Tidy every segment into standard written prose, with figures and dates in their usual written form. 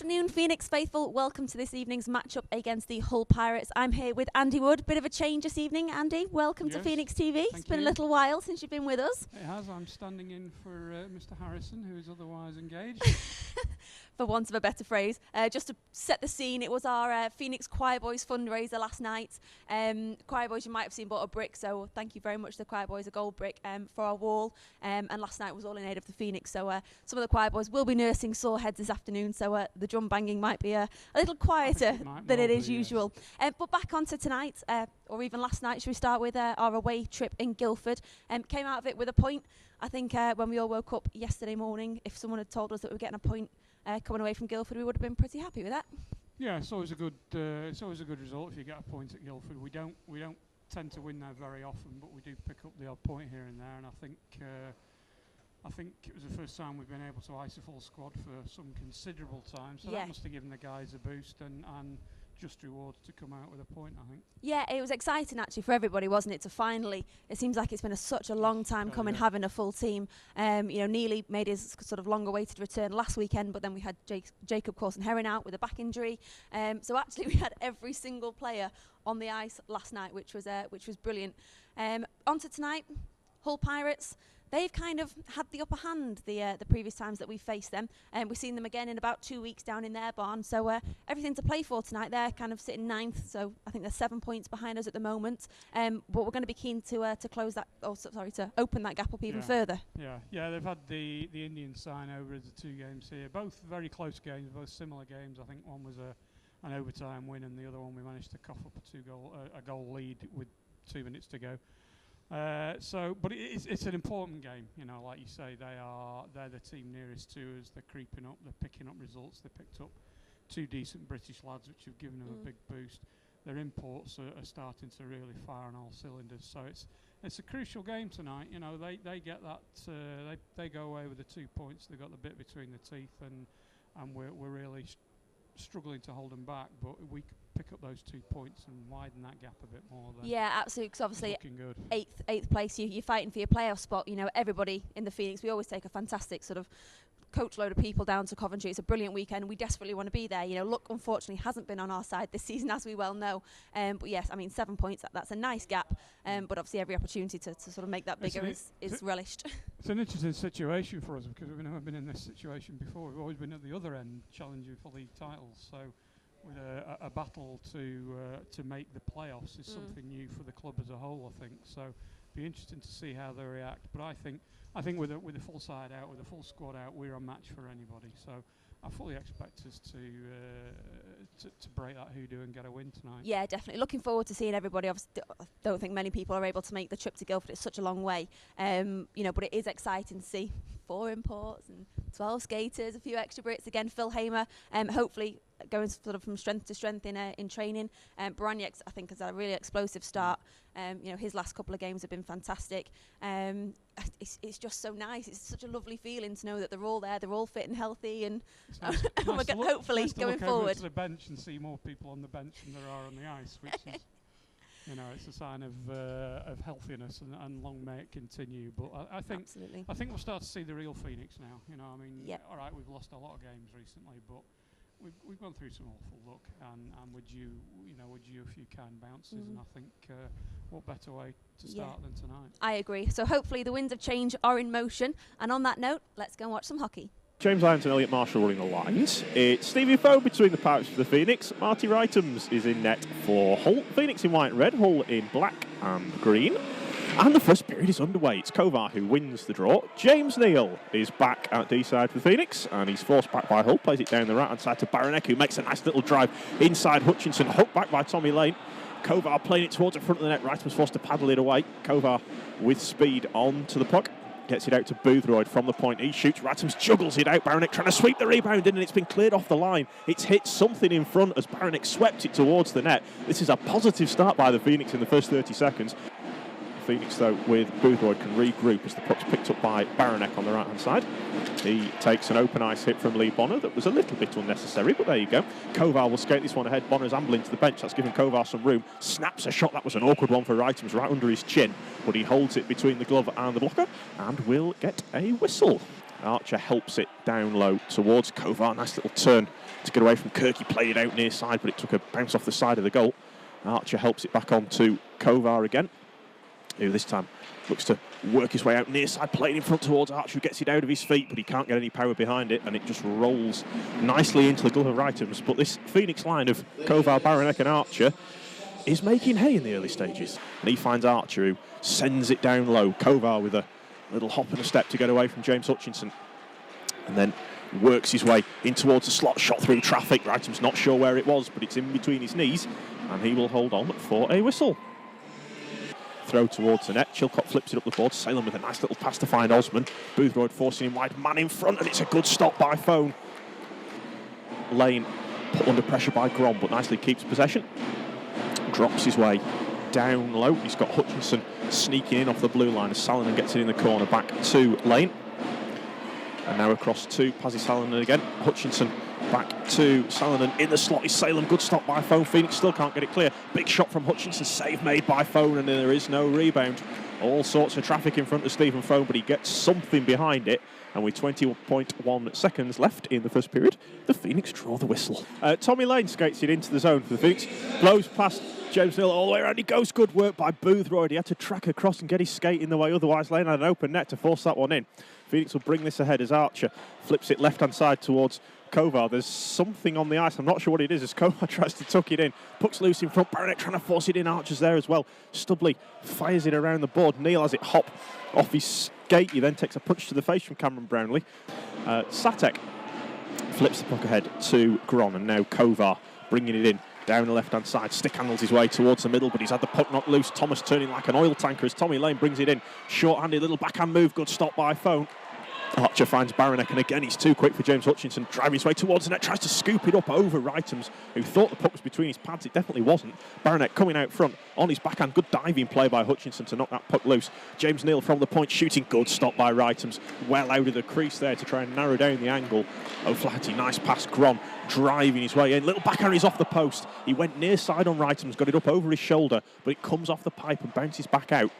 afternoon, Phoenix faithful. Welcome to this evening's matchup against the Hull Pirates. I'm here with Andy Wood. Bit of a change this evening, Andy. Welcome to Phoenix TV. It's been a little while since you've been with us. It has. I'm standing in for Mr. Harrison, who is otherwise engaged. For want of a better phrase. Just to set the scene, it was our Phoenix Choir Boys fundraiser last night. Choir Boys, you might have seen, bought a brick, so thank you very much to the Choir Boys, a gold brick for our wall. And last night was all in aid of the Phoenix, so some of the Choir Boys will be nursing sore heads this afternoon, so the drum banging might be a little quieter than it is usual. But back onto tonight, or even last night, should we start with our away trip in Guildford? Came out of it with a point. I think when we all woke up yesterday morning, if someone had told us that we were getting a point coming away from Guildford, we would have been pretty happy with that. Yeah, it's always a good result if you get a point at Guildford. We don't tend to win there very often, but we do pick up the odd point here and there. And I think it was the first time we've been able to ice a full squad for some considerable time. So that must have given the guys a boost and just rewards to come out with a point, I think. Yeah, it was exciting actually for everybody, wasn't it? To finally, it seems like it's been such a long time coming, having a full team. Neely made his sort of long-awaited return last weekend, but then we had Jacob Coulson-Herring out with a back injury. So actually, we had every single player on the ice last night, which was brilliant. On to tonight, Hull Pirates. They've kind of had the upper hand the previous times that we've faced them. We've seen them again in about 2 weeks down in their barn. So everything to play for tonight. They're kind of sitting ninth, so I think they're 7 points behind us at the moment. But we're going to be keen to close that, to open that gap up even further. Yeah. They've had the Indians sign over as the 2 games here. Both very close games, both similar games. I think one was an overtime win, and the other one we managed to cough up a goal lead with 2 minutes to go. But it's an important game, like you say. They're the team nearest to us. They're creeping up. They're picking up results. They picked up 2 decent British lads, which have given them a big boost. Their imports are starting to really fire on all cylinders. So it's a crucial game tonight. They get that. They go away with the 2 points. They've got the bit between the teeth, and we're really struggling to hold them back. But we pick up those 2 points and widen that gap a bit more. Yeah, absolutely. Because obviously, eighth place, you're fighting for your playoff spot. Everybody in the Phoenix, we always take a fantastic sort of coachload of people down to Coventry. It's a brilliant weekend. We desperately want to be there. Luck unfortunately hasn't been on our side this season, as we well know. But yes, 7 points. That's a nice gap. But obviously, every opportunity to sort of make that bigger is relished. It's an interesting situation for us because we've never been in this situation before. We've always been at the other end, challenging for league titles. So with a battle to make the playoffs is something new for the club as a whole, I think. So be interesting to see how they react. But I think with a full side out, with a full squad out, we're a match for anybody. So I fully expect us to break that hoodoo and get a win tonight. Yeah, definitely. Looking forward to seeing everybody. Obviously, I don't think many people are able to make the trip to Guildford. It's such a long way. But it is exciting to see 4 imports and 12 skaters, a few extra Brits. Again, Phil Hamer, hopefully going sort of from strength to strength in training. Baraniak, I think, has had a really explosive start. His last couple of games have been fantastic. It's just so nice. It's such a lovely feeling to know that they're all there, they're all fit and healthy, and we're hopefully going forward. To the bench and see more people on the bench than there are on the ice, which is, it's a sign of healthiness, and long may it continue. But I think we'll start to see the real Phoenix now. All right, we've lost a lot of games recently, but we've gone through some awful luck, and we're due a few kind bounces, and I think what better way to start than tonight? I agree. So hopefully the winds of change are in motion, and on that note, let's go and watch some hockey. James Lyons and Elliot Marshall running the lines. It's Stevie Foe between the Pirates for the Phoenix. Marty Rightums is in net for Hull. Phoenix in white and red, Hull in black and green. And the first period is underway. It's Kovar who wins the draw. James Neal is back at D-side for the Phoenix, and he's forced back by Hull. Plays it down the right-hand side to Baranek, who makes a nice little drive inside Hutchinson. Hooked back by Tommy Lane. Kovar playing it towards the front of the net. Rightums forced to paddle it away. Kovar with speed on to the puck. Gets it out to Boothroyd from the point. He shoots. Rightums juggles it out. Baranek trying to sweep the rebound in, and it's been cleared off the line. It's hit something in front as Baranek swept it towards the net. This is a positive start by the Phoenix in the first 30 seconds. Phoenix, though, with Boothroyd can regroup as the puck's picked up by Baranek on the right-hand side. He takes an open ice hit from Lee Bonner that was a little bit unnecessary, but there you go. Kovar will skate this one ahead. Bonner's ambling to the bench. That's given Kovar some room. Snaps a shot. That was an awkward one for Rightums, right under his chin, but he holds it between the glove and the blocker and will get a whistle. Archer helps it down low towards Kovar. Nice little turn to get away from Kirk. He played it out near side, but it took a bounce off the side of the goal. Archer helps it back on to Kovar again, who this time looks to work his way out near side, playing in front towards Archer, who gets it out of his feet, but he can't get any power behind it, and it just rolls nicely into the glove of Rightums. But this Phoenix line of Kovar, Baranek and Archer is making hay in the early stages. And he finds Archer, who sends it down low. Kovar with a little hop and a step to get away from James Hutchinson, and then works his way in towards the slot, shot through traffic. Rightums not sure where it was, but it's in between his knees, and he will hold on for a whistle. Throw towards the net. Chilcott flips it up the board. Salem with a nice little pass to find Osman. Boothroyd forcing him wide, man in front, and it's a good stop by Phone. Lane put under pressure by Grom, but nicely keeps possession. Drops his way down low. He's got Hutchinson sneaking in off the blue line as Salonen gets it in the corner, back to Lane. And now across to Pazzi Salonen again. Hutchinson back to Salonen in the slot is Salem. Good stop by Phone. Phoenix still can't get it clear. Big shot from Hutchinson. Save made by Phone, and there is no rebound. All sorts of traffic in front of Stephen Phone, but he gets something behind it. And with 20.1 seconds left in the first period, the Phoenix draw the whistle. Tommy Lane skates it into the zone for the Phoenix. Blows past James Neal all the way around. He goes. Good work by Boothroyd. He had to track across and get his skate in the way. Otherwise, Lane had an open net to force that one in. Phoenix will bring this ahead as Archer flips it left-hand side towards Kovar. There's something on the ice. I'm not sure what it is as Kovar tries to tuck it in. Puck's loose in front. Baranek trying to force it in. Archer's there as well. Stubley fires it around the board. Neal has it hop off his skate. He then takes a punch to the face from Cameron Brownlee. Satek flips the puck ahead to Gron, and now Kovar bringing it in down the left-hand side. Stick handles his way towards the middle, but he's had the puck knocked loose. Thomas turning like an oil tanker as Tommy Lane brings it in. Short-handed little backhand move. Good stop by Phone. Archer finds Baranek, and again he's too quick for James Hutchinson. Driving his way towards the net, tries to scoop it up over Rightums, who thought the puck was between his pads. It definitely wasn't. Baranek coming out front on his backhand. Good diving play by Hutchinson to knock that puck loose. James Neal from the point shooting. Good stop by Rightums. Well out of the crease there to try and narrow down the angle. O'Flaherty, nice pass. Grom driving his way in. Little backhand is off the post. He went near side on Rightums, got it up over his shoulder, but it comes off the pipe and bounces back out.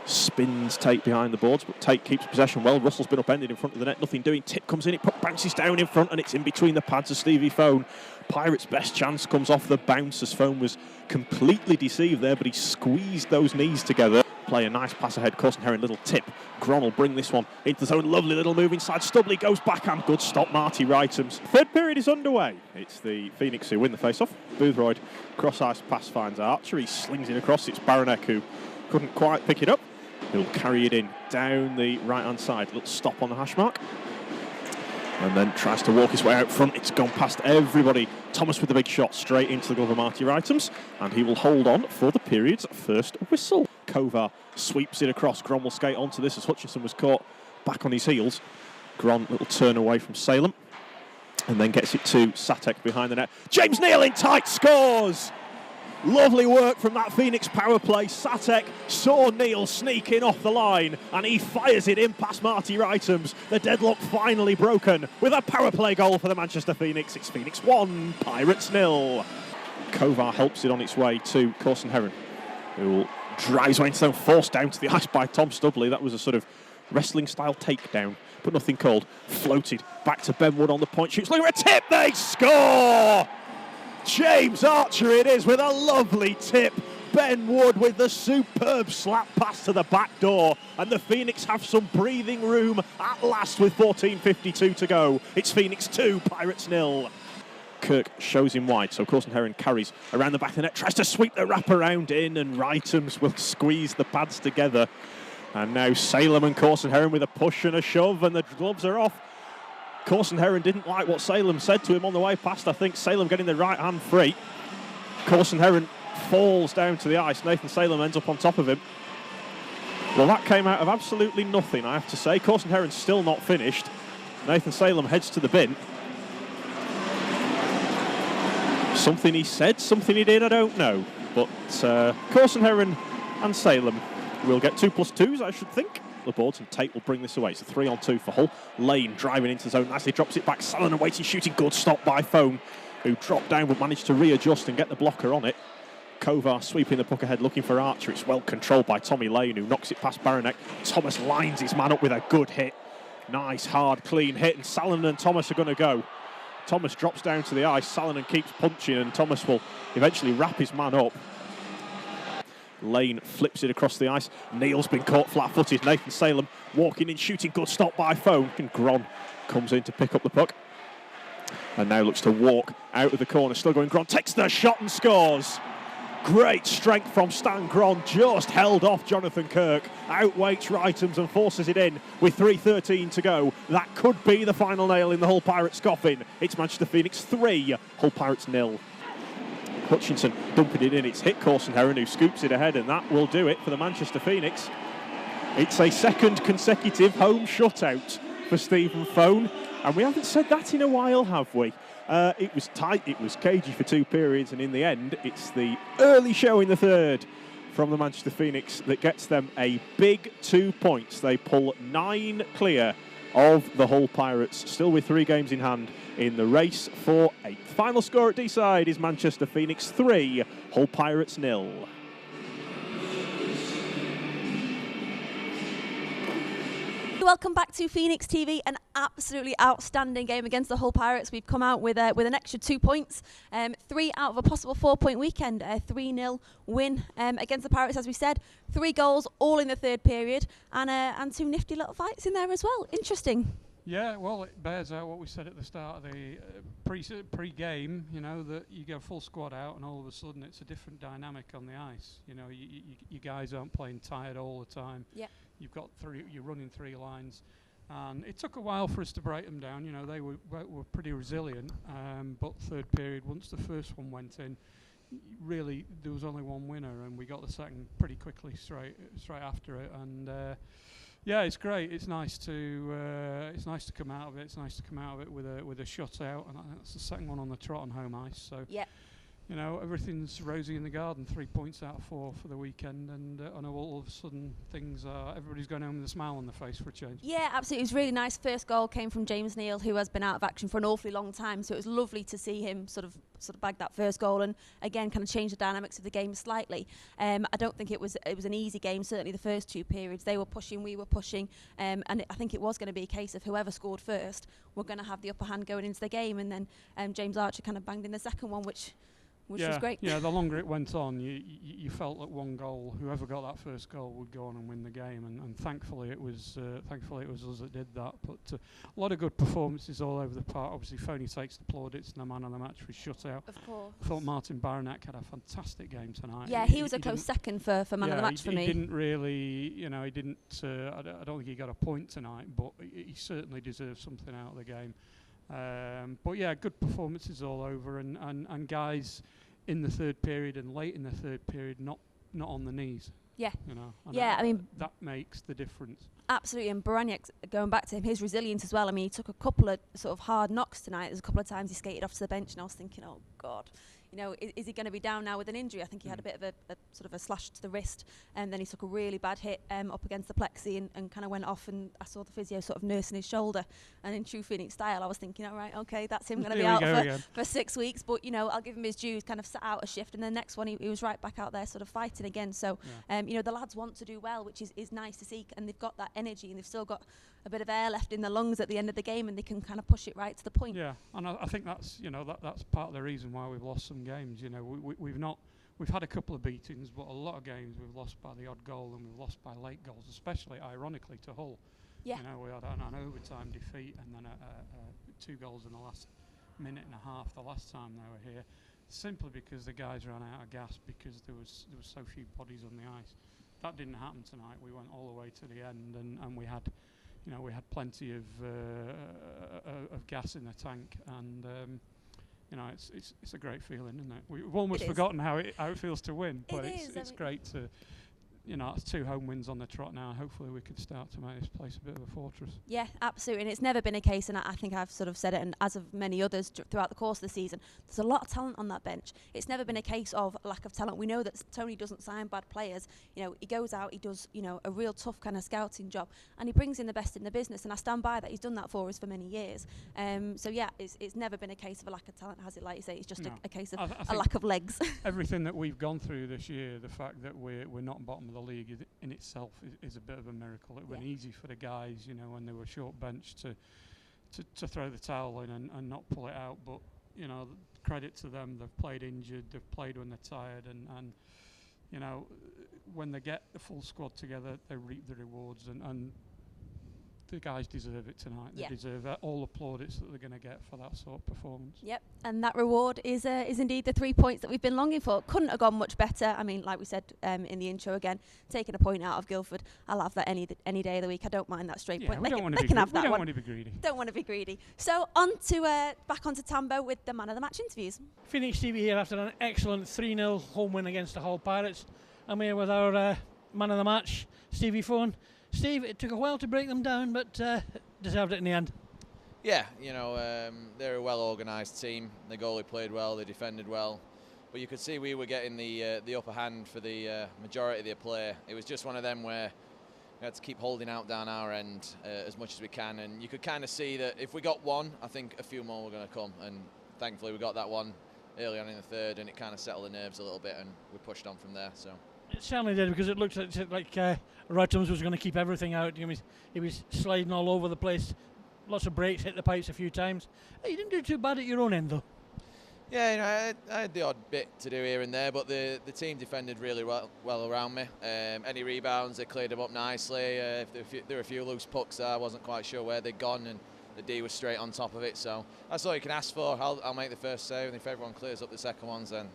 Spins Tate behind the boards, but Tate keeps possession well. Russell's been upended in front of the net, nothing doing. Tip comes in, it bounces down in front, and it's in between the pads of Stevie Phone. Pirates' best chance comes off the bounce as Phone was completely deceived there, but he squeezed those knees together. Play a nice pass ahead. Corson Herring, little tip. Gron will bring this one into the zone. Lovely little move inside. Stubley goes backhand. Good stop, Marty Rightums. Third period is underway. It's the Phoenix who win the face-off. Boothroyd, cross-ice pass finds Archer. He slings it across. It's Baranek who couldn't quite pick it up. He'll carry it in down the right-hand side. Little stop on the hash mark. And then tries to walk his way out front. It's gone past everybody. Thomas with the big shot straight into the glove of Marty Rightums. And he will hold on for the period's first whistle. Kovar sweeps it across. Gron will skate onto this as Hutchinson was caught back on his heels. Gron, little turn away from Salem. And then gets it to Satek behind the net. James Neal in tight, scores! Lovely work from that Phoenix power play. Satek saw Neal sneak in off the line, and he fires it in past Marty Rightums. The deadlock finally broken with a power play goal for the Manchester Phoenix. It's Phoenix 1, Pirates 0. Kovar helps it on its way to Corson Herron, who will drive his way into the zone, forced down to the ice by Tom Stubley. That was a sort of wrestling-style takedown, but nothing called. Floated back to Ben Wood on the point, shoots like a tip, they score! James Archer it is with a lovely tip. Ben Wood with the superb slap pass to the back door, and the Phoenix have some breathing room at last with 14:52 to go. It's Phoenix 2, Pirates 0. Kirk shows him wide, so Corson Herron carries around the back of the net, tries to sweep the wraparound in, and Rightums will squeeze the pads together. And now Salem and Corson Herron with a push and a shove, and the gloves are off. Corson Herron didn't like what Salem said to him on the way past. I think Salem getting the right hand free. Corson Herron falls down to the ice. Nathan Salem ends up on top of him. Well, that came out of absolutely nothing, I have to say. Corson Herron's still not finished. Nathan Salem heads to the bin. Something he said, something he did, I don't know. But Corson Herron and Salem will get 2+2s, I should think. The boards, and Tate will bring this away. It's a 3-on-2 for Hull. Lane driving into the zone nicely, drops it back. Salonen waiting, shooting, good stop by Phone, who dropped down but managed to readjust and get the blocker on it. Kovar sweeping the puck ahead, looking for Archer. It's well controlled by Tommy Lane, who knocks it past Baranek. Thomas lines his man up with a good hit. Nice, hard, clean hit, and Salonen and Thomas are going to go. Thomas drops down to the ice, Salonen keeps punching, and Thomas will eventually wrap his man up. Lane flips it across the ice. Neil's been caught flat-footed. Nathan Salem walking in, shooting, good stop by Phone. And Gron comes in to pick up the puck. And now looks to walk out of the corner. Still going, Gron takes the shot and scores. Great strength from Stan Gron, just held off Jonathan Kirk, outweights Rightums and forces it in with 3:13 to go. That could be the final nail in the Hull Pirates coffin. It's Manchester Phoenix 3, Hull Pirates 0. Hutchinson dumping it in, it's hit Corson Heron who scoops it ahead, and that will do it for the Manchester Phoenix. It's a second consecutive home shutout for Stephen Phone, and we haven't said that in a while, have we? It was tight, it was cagey for 2 periods, and in the end, it's the early show in the third from the Manchester Phoenix that gets them a big 2 points. They pull 9 clear of the Hull Pirates, still with 3 games in hand in the race for 8th. Final score at D-side is Manchester Phoenix 3, Hull Pirates 0. Welcome back to Phoenix TV. An absolutely outstanding game against the Hull Pirates. We've come out with an extra 2 points, 3 out of a possible 4-point weekend. A 3-0 win against the Pirates, as we said. 3 goals, all in the third period, and 2 nifty little fights in there as well. Interesting. Yeah, well, it bears out what we said at the start of the pre-game, you know, that you get a full squad out and all of a sudden it's a different dynamic on the ice. You know, you guys aren't playing tired all the time. Yeah. You've got you're running 3 lines. And it took a while for us to break them down. You know, they were pretty resilient. But third period, once the first one went in, really there was only one winner, and we got the second pretty quickly straight after it. And yeah, it's great. It's nice to come out of it. It's nice to come out of it with a shutout, and I think that's the second one on the trot on home ice. So yeah. You know, everything's rosy in the garden. 3 points out of 4 for the weekend, and I know all of a sudden everybody's going home with a smile on their face for a change. Yeah, absolutely. It was really nice. First goal came from James Neal, who has been out of action for an awfully long time. So it was lovely to see him sort of bag that first goal and again kind of change the dynamics of the game slightly. I don't think it was an easy game. Certainly the first 2 periods, they were pushing, we were pushing, and I think it was going to be a case of whoever scored first were going to have the upper hand going into the game. And then James Archer kind of banged in the second one, which was great. Yeah, the longer it went on, you felt that one goal, whoever got that first goal would go on and win the game, and thankfully it was us that did that. But a lot of good performances all over the park. Obviously, Phoney takes the plaudits and the man of the match was shutout. Of course. I thought Martin Baranek had a fantastic game tonight. Yeah, he was a close second for man of the match for me. He didn't really, you know, I don't think he got a point tonight, but he certainly deserved something out of the game. But yeah, good performances all over, and guys in the third period and late in the third period not on the knees. Yeah. You know. Yeah, I mean that makes the difference. Absolutely, and Baraniak, going back to him, his resilience as well. I mean, he took a couple of sort of hard knocks tonight. There's a couple of times he skated off to the bench, and I was thinking, oh God, you know, is he going to be down now with an injury? I think he had a bit of a sort of a slash to the wrist, and then he took a really bad hit up against the plexi and kind of went off, and I saw the physio sort of nursing his shoulder, and in true Phoenix style, I was thinking, all right, okay, that's him going to be out for 6 weeks, but, you know, I'll give him his due. Kind of sat out a shift, and the next one he was right back out there sort of fighting again. So, you know, the lads want to do well, which is nice to see, and they've got that energy, and they've still got a bit of air left in the lungs at the end of the game, and they can kind of push it right to the point. Yeah, and I think that's, you know, that's part of the reason why we've lost some games. You know, we've had a couple of beatings, but a lot of games we've lost by the odd goal, and we've lost by late goals, especially ironically to Hull. Yeah. You know, we had an overtime defeat, and then 2 goals in the last minute and a half the last time they were here, simply because the guys ran out of gas because there was so few bodies on the ice. That didn't happen tonight. We went all the way to the end, and we had, you know, we had plenty of gas in the tank, and you know, it's a great feeling, isn't it? We've almost forgotten how it feels to win, but it's great to. You know, it's 2 home wins on the trot now. Hopefully we can start to make this place a bit of a fortress. Yeah, absolutely. And it's never been a case, and I think I've sort of said it, and as of many others throughout the course of the season, there's a lot of talent on that bench. It's never been a case of lack of talent. We know that Tony doesn't sign bad players. You know, he goes out, he does, you know, a real tough kind of scouting job, and he brings in the best in the business, and I stand by that. He's done that for us for many years. So yeah, it's never been a case of a lack of talent, has it? Like you say, it's just a case of a lack of legs. Everything that we've gone through this year, the fact that we're not bottom of the league in itself is a bit of a miracle. It went Yeah. easy for the guys, when they were short bench to throw the towel in and not pull it out. But credit to them, they've played injured, they've played when they're tired, and when they get the full squad together, they reap the rewards, and the guys deserve it tonight. Yeah. They deserve all the plaudits that they're going to get for that sort of performance. Yep, and that reward is indeed the 3 points that we've been longing for. Couldn't have gone much better. I mean, like we said in the intro again, taking a point out of Guildford, I'll have that any day of the week. I don't mind that straight Yeah, point. we don't want to They be can have that we don't one. want to be greedy. Don't want to be greedy. So back onto Tambo with the man of the match interviews. Phoenix TV here after an excellent 3-0 home win against the Hull Pirates. I'm here with our man of the match, Stevie Fone. Steve, it took a while to break them down, but deserved it in the end. Yeah, they're a well-organised team. The goalie played well, they defended well. But you could see we were getting the upper hand for the majority of their play. It was just one of them where we had to keep holding out down our end as much as we can. And you could kind of see that if we got one, I think a few more were going to come. And thankfully we got that one early on in the third, and it kind of settled the nerves a little bit, and we pushed on from there. So. It certainly did, because it looked like Rutums was going to keep everything out. He was sliding all over the place. Lots of breaks, hit the pipes a few times. Hey, you didn't do too bad at your own end, though. Yeah, I had the odd bit to do here and there, but the team defended really well around me. Any rebounds, they cleared them up nicely. If there were a few loose pucks there, I wasn't quite sure where they'd gone, and the D was straight on top of it. So that's all you can ask for. I'll make the first save, and if everyone clears up the second ones, then,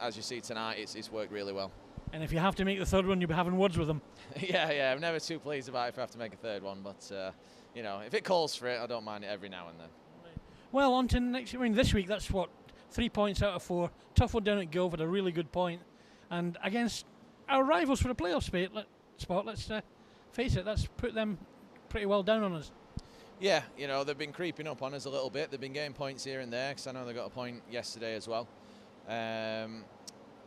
as you see tonight, it's worked really well. And if you have to make the third one, you'll be having words with them. Yeah, I'm never too pleased about it if I have to make a third one, but if it calls for it, I don't mind it every now and then. Well, on to this week, that's 3 points out of 4. Tough one down at Guildford, a really good point. And against our rivals for the playoff spot, let's face it, that's put them pretty well down on us. Yeah, they've been creeping up on us a little bit. They've been getting points here and there, because I know they got a point yesterday as well.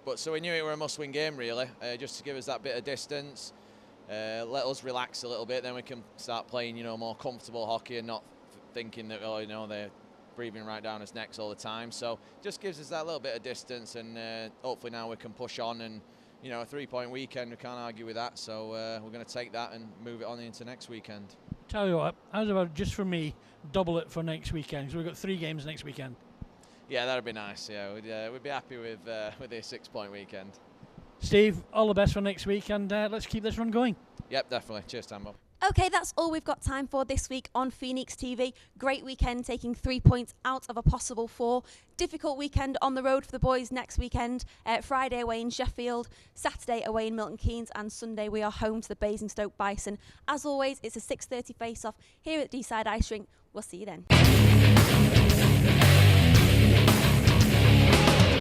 But so we knew it were a must-win game, really, just to give us that bit of distance, let us relax a little bit, then we can start playing, more comfortable hockey and not thinking that, they're breathing right down his necks all the time. So just gives us that little bit of distance, and hopefully now we can push on, and a 3-point weekend, we can't argue with that. So we're going to take that and move it on into next weekend. Tell you what, how's about, just for me, double it for next weekend? So we've got 3 games next weekend. Yeah, that'd be nice. Yeah, we'd be happy with a 6-point weekend. Steve, all the best for next week, and let's keep this run going. Yep, definitely. Cheers, Tambo. Okay, that's all we've got time for this week on Phoenix TV. Great weekend, taking 3 points out of a possible 4. Difficult weekend on the road for the boys next weekend. Friday away in Sheffield, Saturday away in Milton Keynes, and Sunday we are home to the Basingstoke Bison. As always, it's a 6:30 face-off here at Deeside Ice Rink. We'll see you then.